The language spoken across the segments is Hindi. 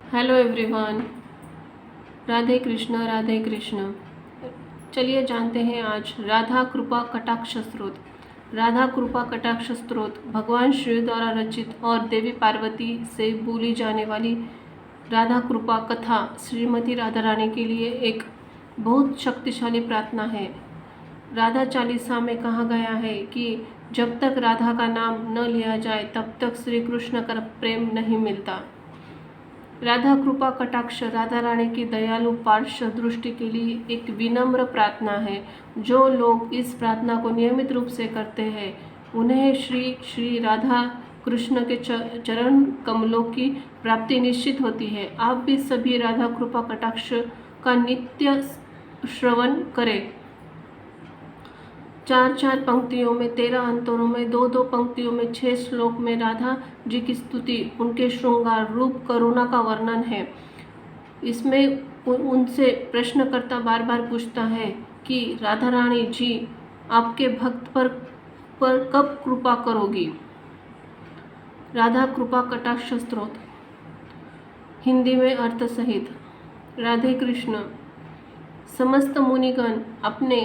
Hello everyone. राधे कृष्ण राधे कृष्ण। चलिए जानते हैं आज राधा कृपा कटाक्ष स्तोत्र। राधा कृपा कटाक्ष स्तोत्र भगवान शिव द्वारा रचित और देवी पार्वती से बोली जाने वाली राधा कृपा कथा श्रीमती राधा रानी के लिए एक बहुत शक्तिशाली प्रार्थना है। राधा चालीसा में कहा गया है कि जब तक राधा का नाम न लिया जाए तब तक श्री कृष्ण का प्रेम नहीं मिलता। राधा कृपा कटाक्ष राधा रानी की दयालु पार्श्व दृष्टि के लिए एक विनम्र प्रार्थना है। जो लोग इस प्रार्थना को नियमित रूप से करते हैं उन्हें श्री श्री राधा कृष्ण के चरण कमलों की प्राप्ति निश्चित होती है। आप भी सभी राधा कृपा कटाक्ष का नित्य श्रवण करें। 4-4 पंक्तियों में 13 अंतरों में 2-2 पंक्तियों में 6 श्लोक में राधा जी की स्तुति, उनके श्रृंगार रूप, करुणा का वर्णन है। इसमें उनसे प्रश्नकर्ता बार बार पूछता है कि राधा रानी जी आपके भक्त पर कब कृपा करोगी। राधा कृपा कटाक्ष स्तोत्र हिंदी में अर्थ सहित। राधे कृष्ण। समस्त मुनिगण अपने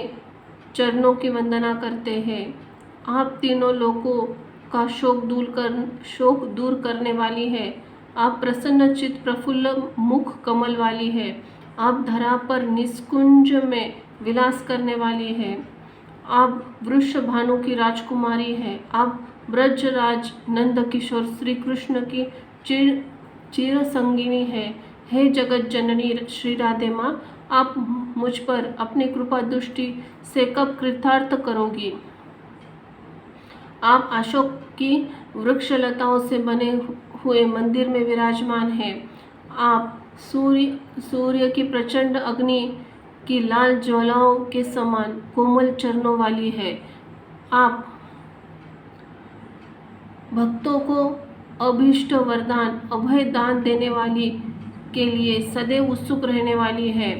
चरणों की वंदना करते हैं। आप तीनों लोगों का शोक दूर करने वाली है। आप प्रसन्न चित प्रफुल्ल मुख कमल वाली है। आप धरा पर निस्कुंज में विलास करने वाली है। आप वृष भानु की राजकुमारी है। आप ब्रजराज नंद किशोर श्री कृष्ण की चिर संगिनी है। हे जगत जननी श्री राधे माँ, आप मुझ पर अपनी कृपा दृष्टि से कब कृतार्थ करोगी। आप अशोक की वृक्षलताओं से बने हुए मंदिर में विराजमान हैं। आप सूर्य की प्रचंड अग्नि की लाल ज्वालाओं के समान कोमल चरणों वाली है। आप भक्तों को अभीष्ट वरदान अभय दान देने वाली के लिए सदैव उत्सुक रहने वाली है।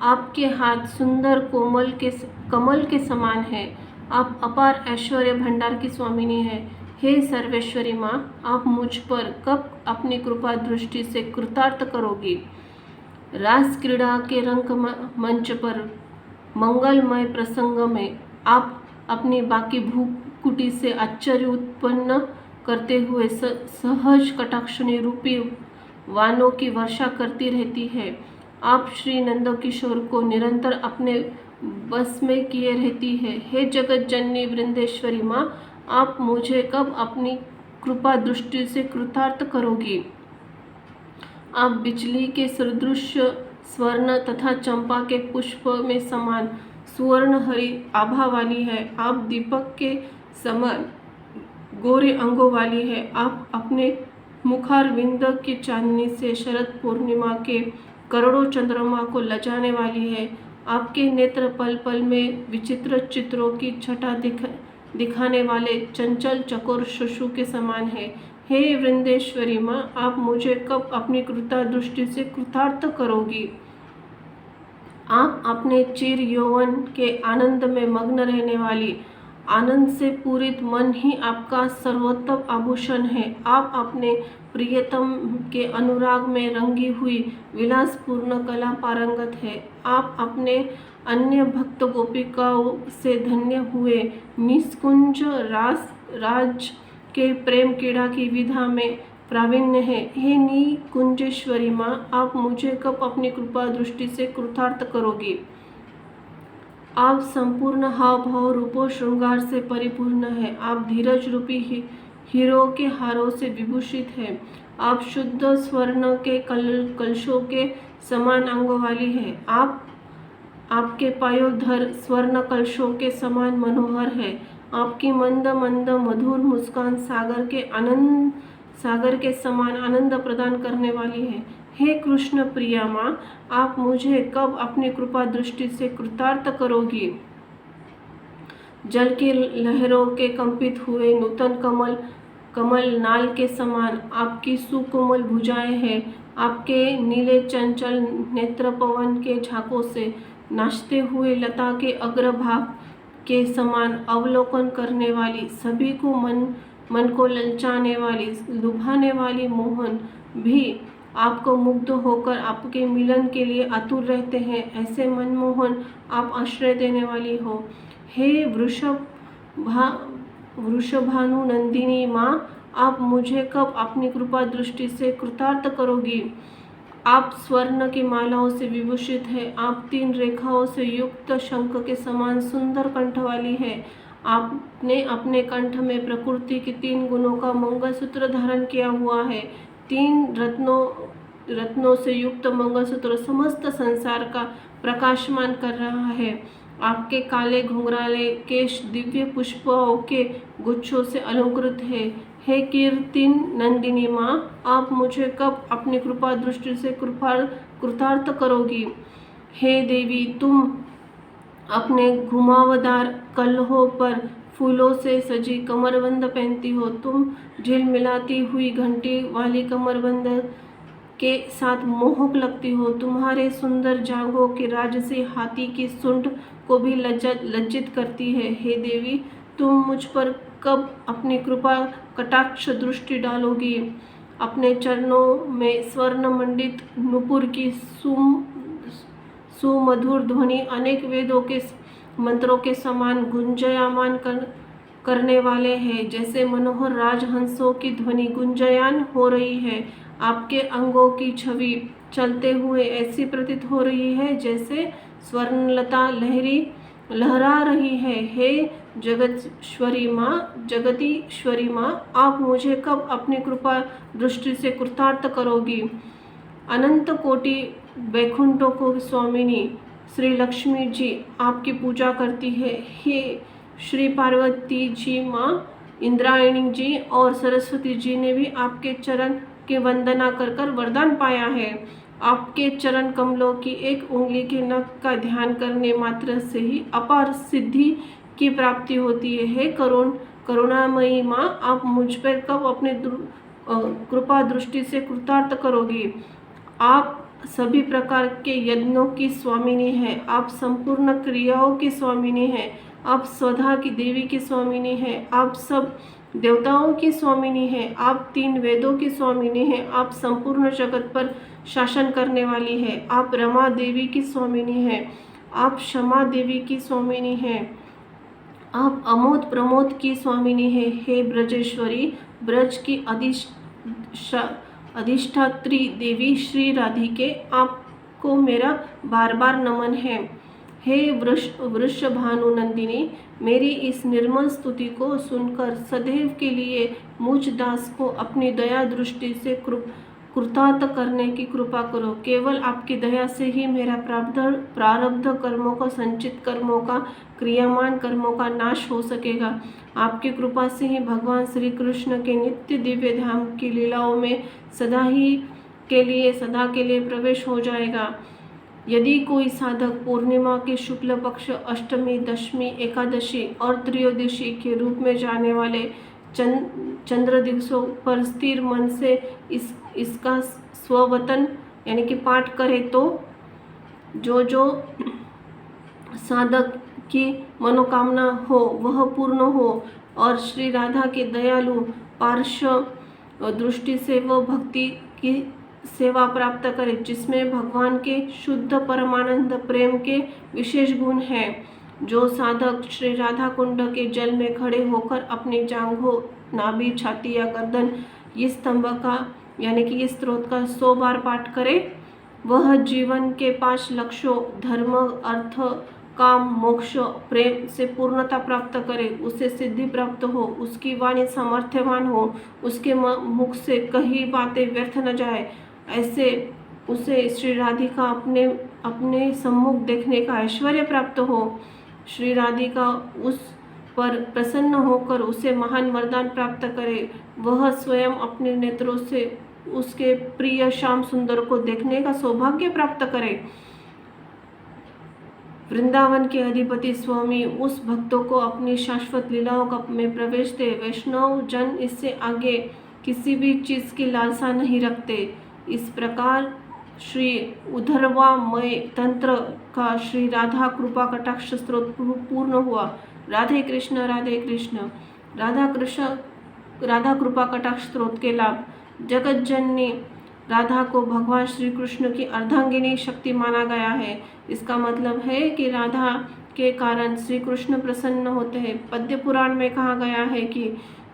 आपके हाथ सुंदर कमल के समान है। आप अपार ऐश्वर्य भंडार की स्वामिनी है। हे सर्वेश्वरी माँ, आप मुझ पर कब अपनी कृपा दृष्टि से कृतार्थ करोगी। रास क्रीड़ा के रंग मंच पर मंगलमय प्रसंग में आप अपनी बाकी भूकुटी से आश्चर्य उत्पन्न करते हुए सहज कटाक्षणी रूपी वानों की वर्षा करती रहती है। आप श्री नंदकिशोर को निरंतर अपने बस में किए रहती है। हे जगत जननी वृंदेश्वरी माँ, आप मुझे कब अपनी कृपा दृष्टि से कृतार्थ करोगी। आप बिजली के सदृश स्वर्ण तथा चंपा के पुष्प में समान सुवर्ण हरि आभा वाली है। आप दीपक के समान गोरे अंगों वाली है। आप अपने मुखारविंद की चांदनी से शरद पूर्णिमा के करोड़ों चंद्रमा को लजाने वाली है। आपके नेत्र पल पल में विचित्र चित्रों की छटा दिखाने वाले चंचल चकोर शिशु के समान है। हे वृंदेश्वरी माँ, आप मुझे कब अपनी कृपा दृष्टि से कृतार्थ करोगी। आप अपने चिर यौवन के आनंद में मग्न रहने वाली, आनंद से पूरित मन ही आपका सर्वोत्तम आभूषण है। आप अपने प्रियतम के अनुराग में रंगी हुई विलासपूर्ण कला पारंगत है। आप अपने अन्य भक्त गोपिकाओं से धन्य हुए निस्कुंज राज के प्रेम क्रीड़ा की विधा में प्रावीण्य है। हे निकुंजेश्वरी माँ, आप मुझे कब अपनी कृपा दृष्टि से कृतार्थ करोगी। आप संपूर्ण हाव भाव रूपों श्रृंगार से परिपूर्ण है। आप धीरज रूपी हीरो के हारों से विभूषित है। आप शुद्ध स्वर्ण के कलशों के समान अंगों वाली है। आपके पायोधर स्वर्ण कलशों के समान मनोहर है। आपकी मंद मंद मधुर मुस्कान सागर के समान आनंद प्रदान करने वाली है। हे कृष्ण प्रिया माँ, आप मुझे कब अपनी कृपा दृष्टि से कृतार्थ करोगी। जल की लहरों के कंपित हुए नूतन कमल नाल के समान आपकी सुकोमल भुजाएं हैं। आपके नीले चंचल नेत्र पवन के झाकों से नाचते हुए लता के अग्रभाग के समान अवलोकन करने वाली, सभी को मन को ललचाने वाली, लुभाने वाली मोहन भी आपको मुग्ध होकर आपके मिलन के लिए आतुर रहते हैं। ऐसे मनमोहन आप आश्रय देने वाली हो। हे वृषभानुनंदिनी माँ, आप मुझे कब अपनी कृपा दृष्टि से कृतार्थ करोगी। आप स्वर्ण की मालाओं से विभूषित है। आप 3 रेखाओं से युक्त शंख के समान सुंदर कंठ वाली है। आपने अपने कंठ में प्रकृति के 3 गुणों का मंगलसूत्र धारण किया हुआ है। 3 रत्नों से युक्त मंगलसूत्र समस्त संसार का प्रकाशमान कर रहा है। आपके काले घुंघराले केश दिव्य पुष्पों के गुच्छों से अलंकृत है। हे कीर्तिन नंदिनी माँ, आप मुझे कब अपनी कृपा दृष्टि से कृतार्थ करोगी। हे देवी, तुम अपने घुमावदार कलहों पर फूलों से सजी कमरबंद पहनती हो। तुम झिलमिलाती हुई घंटी वाली कमरबंद के साथ मोहक लगती हो। तुम्हारे सुंदर जांघों की राजसी हाथी की सूंड को भी लज्जित करती है। हे देवी, तुम मुझ पर कब अपनी कृपा कटाक्ष दृष्टि डालोगी। अपने चरणों में स्वर्ण मंडित नुपुर की सुमधुर ध्वनि अनेक वेदों के मंत्रों के समान गुंजयमान करने वाले हैं। जैसे मनोहर राजहंसों की ध्वनि गुंजयान हो रही है। आपके अंगों की छवि चलते हुए ऐसी प्रतीत हो रही है जैसे स्वर्णलता लहरा रही है। हे जगदीश्वरी माँ, आप मुझे कब अपनी कृपा दृष्टि से कृतार्थ करोगी। अनंत कोटि वैकुंठों को स्वामिनी श्री लक्ष्मी जी आपकी पूजा करती है। हे श्री पार्वती जी माँ, इंद्रायणी जी और सरस्वती जी ने भी आपके चरण की वंदना कर वरदान पाया है। आपके चरण कमलों की एक उंगली के नख का ध्यान करने मात्र से ही अपार सिद्धि की प्राप्ति होती है। हे करुणामयी माँ, आप मुझ पर कब अपनी कृपा दृष्टि से कृतार्थ करोगी। आप सभी प्रकार के यज्ञों की स्वामिनी हैं। आप संपूर्ण क्रियाओं की स्वामिनी हैं। आप स्वधा की देवी की स्वामिनी हैं। आप सब देवताओं की स्वामिनी हैं। आप 3 वेदों की स्वामिनी हैं। आप संपूर्ण जगत पर शासन करने वाली है। आप रमा देवी की स्वामिनी हैं। आप क्षमा देवी की स्वामिनी हैं। आप अमोद प्रमोद की स्वामिनी है। हे ब्रजेश्वरी, ब्रज की अधिष्ठात्री देवी श्री राधिके, आपको मेरा बार बार नमन है। हे वृषभानुनंदिनी, मेरी इस निर्मल स्तुति को सुनकर सदैव के लिए मुझ दास को अपनी दया दृष्टि से कृतार्थ करने की कृपा करो। केवल आपकी दया से ही मेरा प्रारब्ध कर्मों का, संचित कर्मों का, क्रियामान कर्मों का नाश हो सकेगा। आपकी कृपा से ही भगवान श्री कृष्ण के नित्य दिव्य धाम की लीलाओं में सदा के लिए प्रवेश हो जाएगा। यदि कोई साधक पूर्णिमा के शुक्ल पक्ष, अष्टमी, दशमी, एकादशी और त्रयोदशी के रूप में जाने वाले चंद्र दिवसों पर स्थिर मन से इसका स्ववतन यानी कि पाठ करे तो जो साधक की मनोकामना हो वह पूर्ण हो और श्री राधा के दयालु पार्श्व दृष्टि से वह भक्ति की सेवा प्राप्त करे जिसमें भगवान के शुद्ध परमानंद प्रेम के विशेष गुण हैं। जो साधक श्री राधा कुंड के जल में खड़े होकर अपनी जांघों, नाभि, छाती या गर्दन इस स्तंभ का यानी कि इस स्त्रोत का 100 बार पाठ करे, वह जीवन के 5 लक्ष्यों धर्म, अर्थ, काम, मोक्ष, प्रेम से पूर्णता प्राप्त करे, उसे सिद्धि प्राप्त हो, उसकी वाणी सामर्थ्यवान हो, उसके मुख से कही बातें व्यर्थ न जाए, ऐसे उसे श्री राधिका अपने सम्मुख देखने का ऐश्वर्य प्राप्त हो। श्री राधिका उस पर प्रसन्न होकर उसे महान वरदान प्राप्त करे, वह स्वयं अपने नेत्रों से उसके प्रिय श्याम सुंदर को देखने का सौभाग्य प्राप्त करे। वृंदावन के अधिपति स्वामी उस भक्तों को अपनी शाश्वत लीलाओं में प्रवेश दे। वैष्णव जन इससे आगे किसी भी चीज की लालसा नहीं रखते। इस प्रकार श्री उद्धरवामय तंत्र का श्री राधा कृपा कटाक्ष स्त्रोत पूर्ण हुआ। राधे कृष्ण राधे कृष्ण। राधा कृपा कटाक्ष स्त्रोत के लाभ। जगत जननी राधा को भगवान श्री कृष्ण की अर्धांगिनी शक्ति माना गया है। इसका मतलब है कि राधा के कारण श्री कृष्ण प्रसन्न होते हैं। पद्य पुराण में कहा गया है कि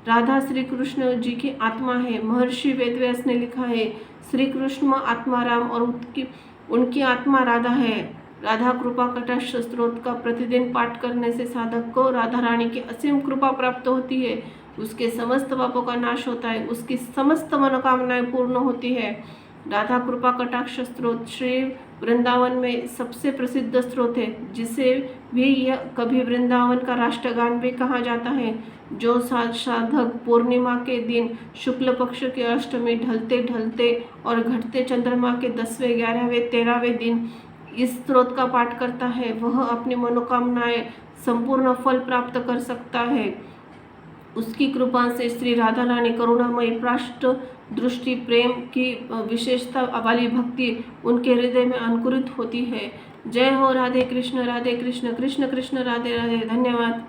राधा श्री कृष्ण जी की आत्मा है। महर्षि वेदव्यास ने लिखा है, श्री कृष्ण आत्माराम और उनकी आत्मा राधा है। राधा कृपा कटाक्ष स्तोत्र का प्रतिदिन पाठ करने से साधक को राधा रानी की असीम कृपा प्राप्त होती है। उसके समस्त पापों का नाश होता है, उसकी समस्त मनोकामनाएं पूर्ण होती है। राधा कृपा कटाक्ष स्तोत्र श्री वृंदावन में सबसे प्रसिद्ध स्तोत्र है, जिसे भी यह कभी वृंदावन का राष्ट्रगान भी कहा जाता है। जो साधक पूर्णिमा के दिन शुक्ल पक्ष की अष्टमी ढलते ढलते और घटते चंद्रमा के 10वें 11वें 13वें दिन इस स्तोत्र का पाठ करता है, वह अपनी मनोकामनाएं संपूर्ण फल प्राप्त कर सकता है। उसकी कृपा से श्री राधा रानी करुणामयी पृष्ठ दृष्टि प्रेम की विशेषता वाली भक्ति उनके हृदय में अंकुरित होती है। जय हो राधे कृष्ण कृष्ण कृष्ण राधे राधे। धन्यवाद।